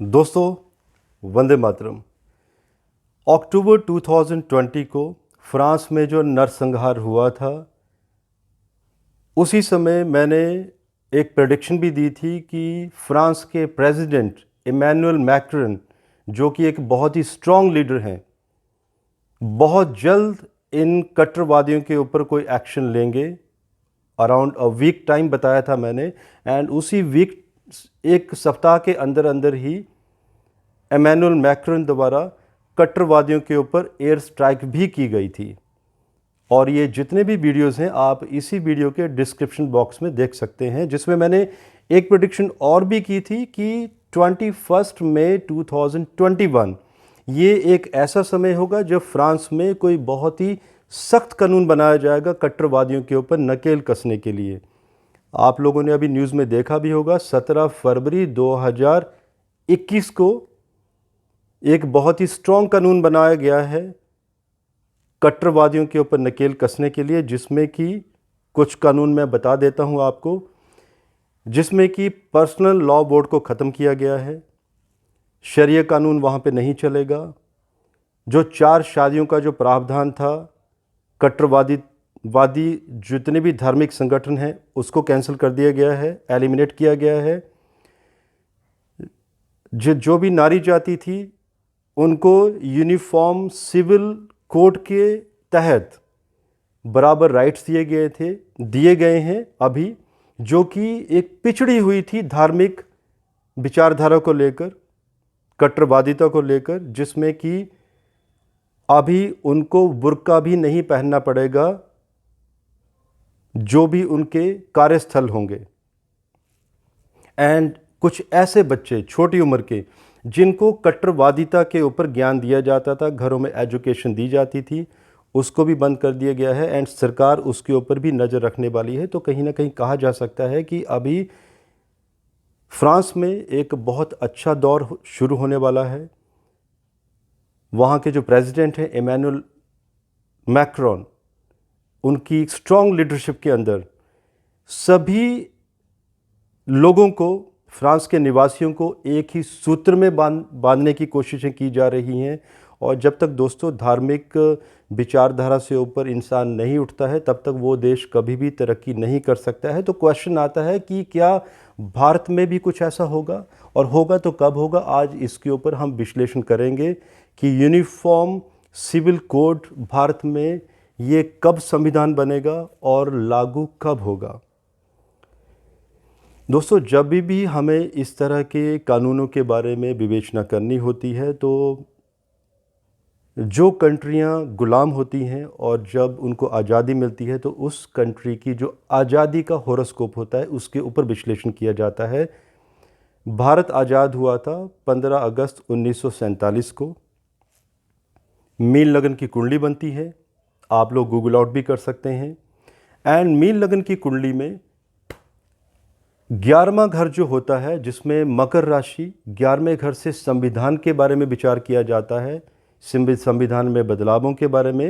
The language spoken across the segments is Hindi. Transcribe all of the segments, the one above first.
दोस्तों, वंदे मातरम। अक्टूबर 2020 को फ्रांस में जो नरसंहार हुआ था, उसी समय मैंने एक प्रेडिक्शन भी दी थी कि फ्रांस के प्रेसिडेंट इमैनुअल मैक्रॉन, जो कि एक बहुत ही स्ट्रॉन्ग लीडर हैं, बहुत जल्द इन कट्टरवादियों के ऊपर कोई एक्शन लेंगे। अराउंड अ वीक टाइम बताया था मैंने, एंड उसी वीक एक सप्ताह के अंदर अंदर ही इमैनुअल मैक्रॉन द्वारा कट्टरवादियों के ऊपर एयर स्ट्राइक भी की गई थी। और ये जितने भी वीडियोस हैं आप इसी वीडियो के डिस्क्रिप्शन बॉक्स में देख सकते हैं, जिसमें मैंने एक प्रेडिक्शन और भी की थी कि 21 मई 2021 ये एक ऐसा समय होगा जब फ्रांस में कोई बहुत ही सख्त कानून बनाया जाएगा कट्टरवादियों के ऊपर नकेल कसने के लिए। आप लोगों ने अभी न्यूज़ में देखा भी होगा, 17 फरवरी 2021 को एक बहुत ही स्ट्रॉन्ग कानून बनाया गया है कट्टरवादियों के ऊपर नकेल कसने के लिए, जिसमें कि कुछ कानून मैं बता देता हूं आपको। जिसमें कि पर्सनल लॉ बोर्ड को ख़त्म किया गया है, शरिया कानून वहां पे नहीं चलेगा। जो 4 शादियों का जो प्रावधान था, कट्टरवादी जितने भी धार्मिक संगठन हैं उसको कैंसिल कर दिया गया है, एलिमिनेट किया गया है। जो भी नारी जाति थी उनको यूनिफॉर्म सिविल कोड के तहत बराबर राइट्स दिए गए हैं अभी, जो कि एक पिछड़ी हुई थी धार्मिक विचारधारा को लेकर, कट्टरवादिता को लेकर, जिसमें कि अभी उनको बुर्का भी नहीं पहनना पड़ेगा जो भी उनके कार्यस्थल होंगे। एंड कुछ ऐसे बच्चे छोटी उम्र के जिनको कट्टरवादिता के ऊपर ज्ञान दिया जाता था, घरों में एजुकेशन दी जाती थी, उसको भी बंद कर दिया गया है। एंड सरकार उसके ऊपर भी नज़र रखने वाली है। तो कहीं ना कहीं कहा जा सकता है कि अभी फ्रांस में एक बहुत अच्छा दौर शुरू होने वाला है। वहाँ के जो प्रेसिडेंट हैं इमैनुअल मैक्रॉन, उनकी स्ट्रॉन्ग लीडरशिप के अंदर सभी लोगों को, फ्रांस के निवासियों को एक ही सूत्र में बांधने की कोशिशें की जा रही हैं। और जब तक दोस्तों धार्मिक विचारधारा से ऊपर इंसान नहीं उठता है, तब तक वो देश कभी भी तरक्की नहीं कर सकता है। तो क्वेश्चन आता है कि क्या भारत में भी कुछ ऐसा होगा, और होगा तो कब होगा? आज इसके ऊपर हम विश्लेषण करेंगे कि यूनिफॉर्म सिविल कोड भारत में ये कब संविधान बनेगा और लागू कब होगा। दोस्तों, जब भी हमें इस तरह के कानूनों के बारे में विवेचना करनी होती है, तो जो कंट्रियां गुलाम होती हैं और जब उनको आज़ादी मिलती है, तो उस कंट्री की जो आज़ादी का हॉरोस्कोप होता है उसके ऊपर विश्लेषण किया जाता है। भारत आज़ाद हुआ था 15 अगस्त 1947 को। मील लगन की कुंडली बनती है, आप लोग गूगल आउट भी कर सकते हैं। एंड मील लगन की कुंडली में 11वां घर जो होता है, जिसमें मकर राशि, 11वें घर से संविधान के बारे में विचार किया जाता है, संविधान में बदलावों के बारे में,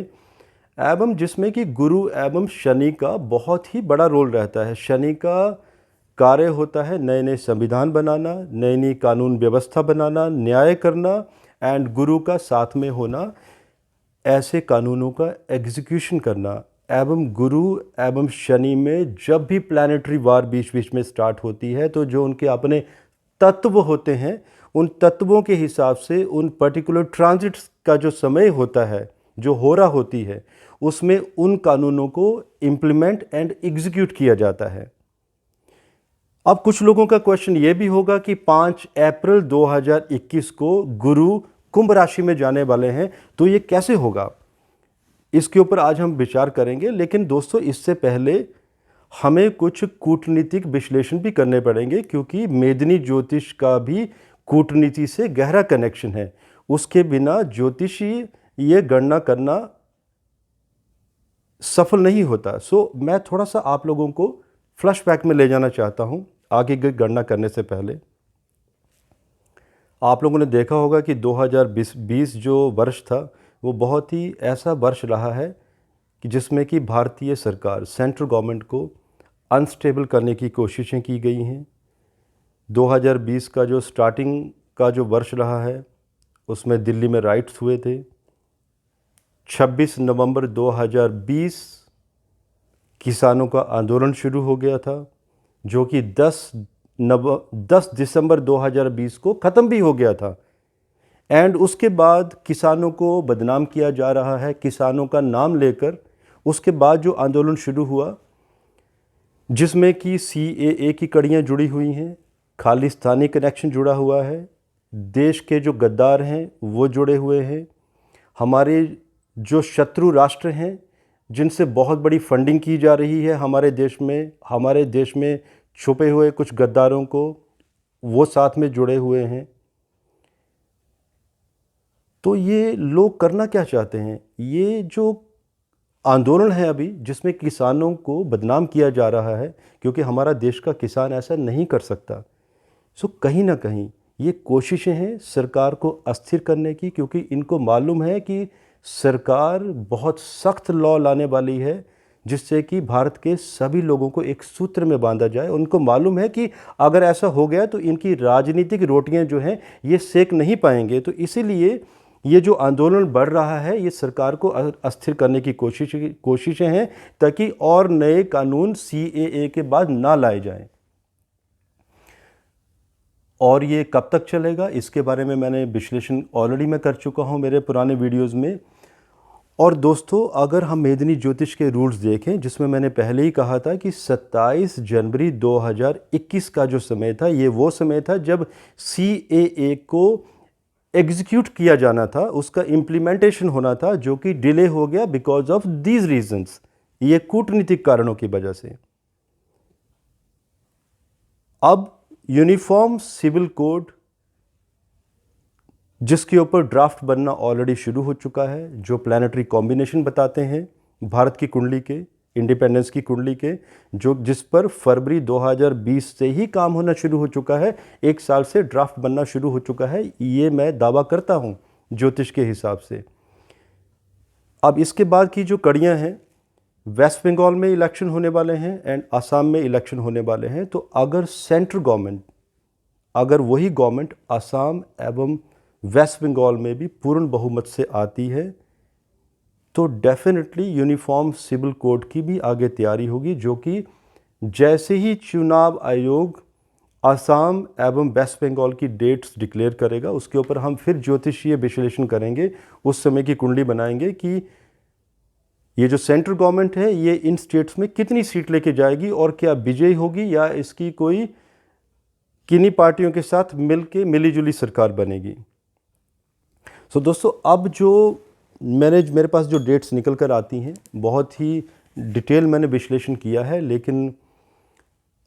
एवं जिसमें कि गुरु एवं शनि का बहुत ही बड़ा रोल रहता है। शनि का कार्य होता है नए नए संविधान बनाना, नई नई कानून व्यवस्था बनाना, न्याय करना, एंड गुरु का साथ में होना, ऐसे कानूनों का एग्जीक्यूशन करना। एवं गुरु एवं शनि में जब भी प्लानिटरी वार बीच बीच में स्टार्ट होती है, तो जो उनके अपने तत्व होते हैं, उन तत्वों के हिसाब से उन पर्टिकुलर ट्रांजिट्स का जो समय होता है, जो होरा होती है, उसमें उन कानूनों को इम्प्लीमेंट एंड एग्जीक्यूट किया जाता है। अब कुछ लोगों का क्वेश्चन ये भी होगा कि 5 अप्रैल 2021 को गुरु कुंभ राशि में जाने वाले हैं, तो ये कैसे होगा? इसके ऊपर आज हम विचार करेंगे। लेकिन दोस्तों, इससे पहले हमें कुछ कूटनीतिक विश्लेषण भी करने पड़ेंगे, क्योंकि मेदिनी ज्योतिष का भी कूटनीति से गहरा कनेक्शन है। उसके बिना ज्योतिषी ये गणना करना सफल नहीं होता। सो मैं थोड़ा सा आप लोगों को फ्लैशबैक में ले जाना चाहता हूं आगे की गणना करने से पहले। आप लोगों ने देखा होगा कि 2020 जो वर्ष था, वो बहुत ही ऐसा वर्ष रहा है कि जिसमें कि भारतीय सरकार, सेंट्रल गवर्नमेंट को अनस्टेबल करने की कोशिशें की गई हैं। 2020 का जो स्टार्टिंग का जो वर्ष रहा है उसमें दिल्ली में राइट्स हुए थे। 26 नवंबर 2020 किसानों का आंदोलन शुरू हो गया था, जो कि 10 दिसंबर 2020 को ख़त्म भी हो गया था। एंड उसके बाद किसानों को बदनाम किया जा रहा है, किसानों का नाम लेकर। उसके बाद जो आंदोलन शुरू हुआ, जिसमें कि CAA की कड़ियाँ जुड़ी हुई हैं, खालिस्तानी कनेक्शन जुड़ा हुआ है, देश के जो गद्दार हैं वो जुड़े हुए हैं, हमारे जो शत्रु राष्ट्र हैं जिनसे बहुत बड़ी फंडिंग की जा रही है हमारे देश में छुपे हुए कुछ गद्दारों को वो साथ में जुड़े हुए हैं। तो ये लोग करना क्या चाहते हैं? ये जो आंदोलन है अभी, जिसमें किसानों को बदनाम किया जा रहा है, क्योंकि हमारा देश का किसान ऐसा नहीं कर सकता। सो कहीं ना कहीं ये कोशिशें हैं सरकार को अस्थिर करने की, क्योंकि इनको मालूम है कि सरकार बहुत सख्त लॉ लाने वाली है जिससे कि भारत के सभी लोगों को एक सूत्र में बांधा जाए। उनको मालूम है कि अगर ऐसा हो गया तो इनकी राजनीतिक रोटियां जो हैं ये सेक नहीं पाएंगे। तो इसीलिए ये जो आंदोलन बढ़ रहा है ये सरकार को अस्थिर करने की कोशिशें हैं, ताकि और नए कानून CAA के बाद ना लाए जाएं। और ये कब तक चलेगा इसके बारे में मैंने विश्लेषण ऑलरेडी मैं कर चुका हूँ मेरे पुराने वीडियोस में। और दोस्तों, अगर हम मेदिनी ज्योतिष के रूल्स देखें, जिसमें मैंने पहले ही कहा था कि 27 जनवरी 2021 का जो समय था ये वो समय था जब CAA को एग्जीक्यूट किया जाना था, उसका इम्प्लीमेंटेशन होना था, जो कि डिले हो गया बिकॉज ऑफ दीज रीजंस, ये कूटनीतिक कारणों की वजह से। अब यूनिफॉर्म सिविल कोड, जिसके ऊपर ड्राफ्ट बनना ऑलरेडी शुरू हो चुका है, जो प्लानिटरी कॉम्बिनेशन बताते हैं भारत की कुंडली के, इंडिपेंडेंस की कुंडली के, जिस पर फरवरी 2020 से ही काम होना शुरू हो चुका है, 1 साल से ड्राफ्ट बनना शुरू हो चुका है, ये मैं दावा करता हूँ ज्योतिष के हिसाब से। अब इसके बाद की जो कड़ियाँ हैं, वेस्ट बंगाल में इलेक्शन होने वाले हैं एंड आसाम में इलेक्शन होने वाले हैं। तो अगर सेंट्रल गवर्नमेंट, अगर वही गवर्नमेंट आसाम एवं वेस्ट बंगाल में भी पूर्ण बहुमत से आती है तो डेफिनेटली यूनिफॉर्म सिविल कोड की भी आगे तैयारी होगी, जो कि जैसे ही चुनाव आयोग आसाम एवं वेस्ट बंगाल की डेट्स डिक्लेयर करेगा, उसके ऊपर हम फिर ज्योतिषीय विश्लेषण करेंगे, उस समय की कुंडली बनाएंगे कि ये जो सेंट्रल गवर्नमेंट है ये इन स्टेट्स में कितनी सीट लेके जाएगी और क्या विजयी होगी या इसकी कोई किन्हीं पार्टियों के साथ मिलीजुली सरकार बनेगी। सो दोस्तों, अब जो मेरे पास जो डेट्स निकल कर आती हैं, बहुत ही डिटेल मैंने विश्लेषण किया है, लेकिन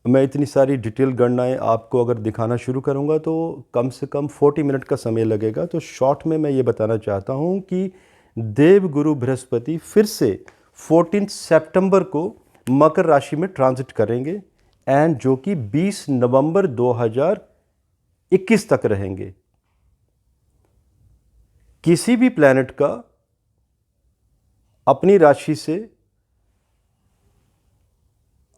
मैं इतनी सारी डिटेल गणनाएं आपको अगर दिखाना शुरू करूंगा तो कम से कम 40 मिनट का समय लगेगा। तो शॉर्ट में मैं ये बताना चाहता हूं कि देवगुरु बृहस्पति फिर से 14 सितंबर को मकर राशि में ट्रांजिट करेंगे एंड जो कि 20 नवंबर 2021 तक रहेंगे। किसी भी प्लैनेट का अपनी राशि से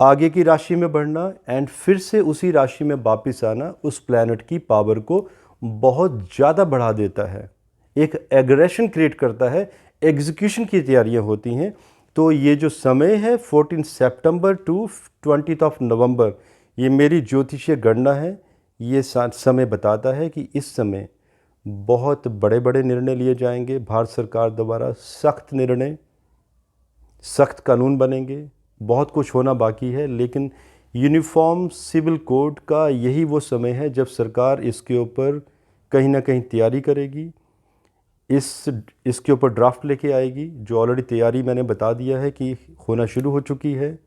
आगे की राशि में बढ़ना एंड फिर से उसी राशि में वापस आना उस प्लैनेट की पावर को बहुत ज़्यादा बढ़ा देता है, एक एग्रेशन क्रिएट करता है, एग्जीक्यूशन की तैयारियां होती हैं। तो ये जो समय है 14 सितंबर टू 20 नवंबर, ये मेरी ज्योतिषीय गणना है, ये समय बताता है कि इस समय बहुत बड़े बड़े निर्णय लिए जाएंगे भारत सरकार द्वारा, सख्त निर्णय, सख्त कानून बनेंगे, बहुत कुछ होना बाकी है। लेकिन यूनिफॉर्म सिविल कोड का यही वो समय है जब सरकार इसके ऊपर कहीं ना कहीं तैयारी करेगी, इसके ऊपर ड्राफ्ट लेके आएगी, जो ऑलरेडी तैयारी मैंने बता दिया है कि होना शुरू हो चुकी है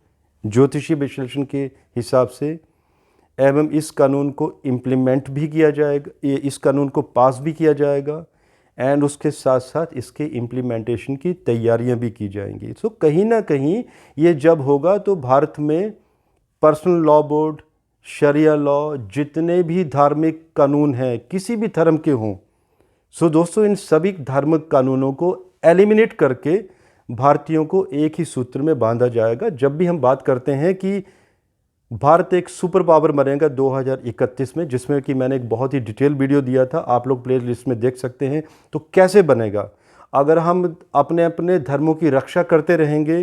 ज्योतिषीय विश्लेषण के हिसाब से। एवं इस कानून को इम्प्लीमेंट भी किया जाएगा, इस कानून को पास भी किया जाएगा एंड उसके साथ साथ इसके इम्प्लीमेंटेशन की तैयारियां भी की जाएंगी। सो कहीं ना कहीं ये जब होगा तो भारत में पर्सनल लॉ बोर्ड, शरिया लॉ, जितने भी धार्मिक कानून हैं किसी भी धर्म के हों, सो दोस्तों इन सभी धार्मिक कानूनों को एलिमिनेट करके भारतीयों को एक ही सूत्र में बांधा जाएगा। जब भी हम बात करते हैं कि भारत एक सुपर पावर बनेगा 2031 में, जिसमें कि मैंने एक बहुत ही डिटेल वीडियो दिया था, आप लोग प्ले लिस्ट में देख सकते हैं। तो कैसे बनेगा? अगर हम अपने अपने धर्मों की रक्षा करते रहेंगे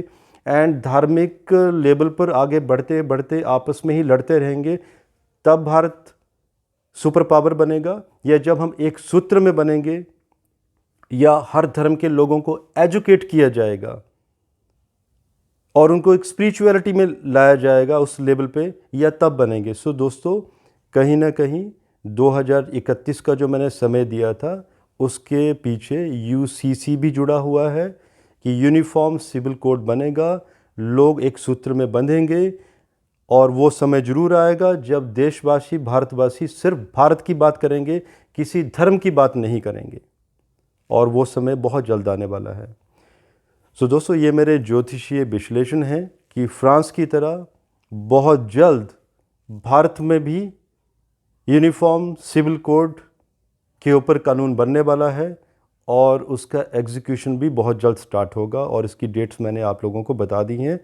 एंड धार्मिक लेवल पर आगे बढ़ते बढ़ते आपस में ही लड़ते रहेंगे, तब भारत सुपर पावर बनेगा। या जब हम एक सूत्र में बनेंगे या हर धर्म के लोगों को एजुकेट किया जाएगा और उनको एक स्पिरिचुअलिटी में लाया जाएगा उस लेवल पे, या तब बनेंगे। सो दोस्तों, कहीं ना कहीं 2031 का जो मैंने समय दिया था उसके पीछे यूसीसी भी जुड़ा हुआ है कि यूनिफॉर्म सिविल कोड बनेगा, लोग एक सूत्र में बंधेंगे। और वो समय जरूर आएगा जब देशवासी, भारतवासी सिर्फ भारत की बात करेंगे, किसी धर्म की बात नहीं करेंगे, और वो समय बहुत जल्द आने वाला है। सो दोस्तों, ये मेरे ज्योतिषीय विश्लेषण है कि फ्रांस की तरह बहुत जल्द भारत में भी यूनिफॉर्म सिविल कोड के ऊपर कानून बनने वाला है और उसका एग्जीक्यूशन भी बहुत जल्द स्टार्ट होगा, और इसकी डेट्स मैंने आप लोगों को बता दी हैं।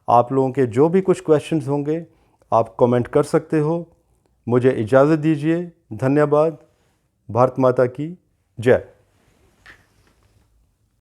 आप लोगों के जो भी कुछ क्वेश्चंस होंगे आप कमेंट कर सकते हो। मुझे इजाज़त दीजिए। धन्यवाद। भारत माता की जय।